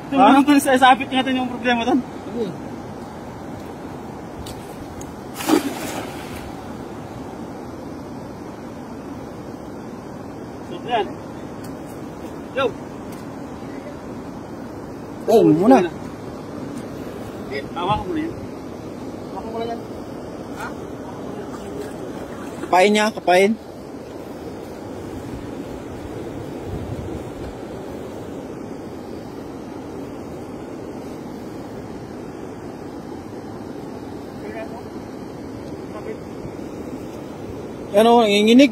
Tumulong ko sa isapit natin yung problema doon. Sige. So, yan. Yo! Oh, muna. Hawakan mo na yan. Hawakan mo na yan. Ha? Kapain niya, kapain. Ano, nanginginig.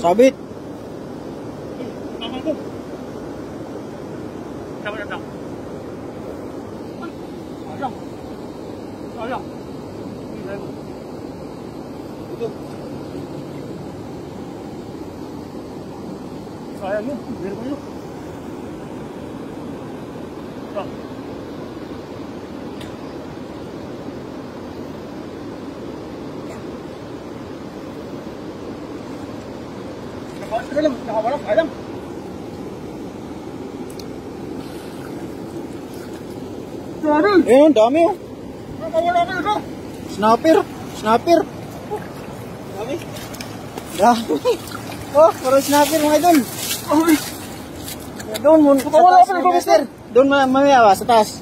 Sabit. Tama ko. Tama na. Ayang. Ayang. Ito. Sayang yun. Meron ko yun. Ito. Nakawala, sayang. Sayang. Ayun, dami oh. Nakawala ka ito. Snapper. Snapper. Dami. Dami. Oh, puro snapper mga idol. Ay. Doon mo, sa Wala taas pa ng ito, mister. Doon mamaya sa taas.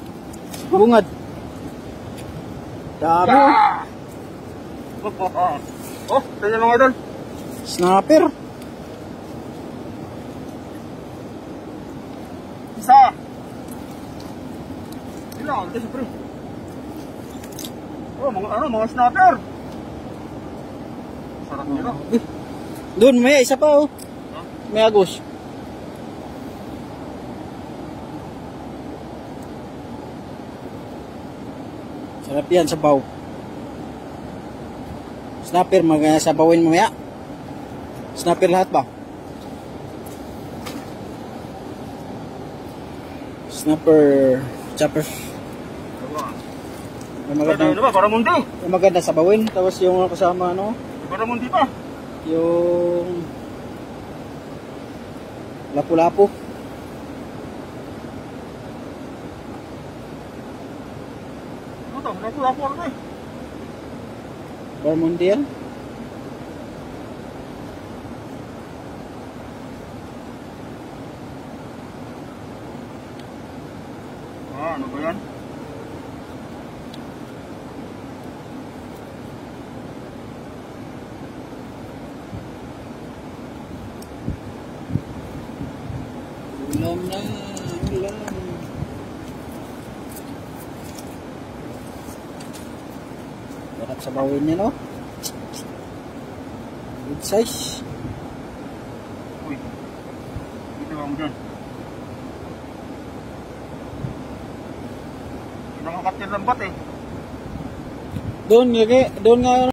Bungad. Dami oh. Oh, tingnan mga idol. Snapper. Isa. Ilan? Ito siyempre. Oh, mga snapper. Sarap nila. Doon, may isa pa oh. May agos. Sarap yan, sabaw. Snapper, mag-sabawin mamaya. Snapper lahat ba? Snapper, chopper. Yung maganda, Ano ba? Para mundi. yung maganda sabawin. Tapos yung kasama ano, Para mundi pa. yung lapu-lapu. Ano to? Lapo ano to eh. Barmundi yan. Ano ba yan? Ulam na, ulam. Sarap sabawin niya no? Good size. Uy. Dito ba mo dyan? Nakakatil ng bat eh. Doon nga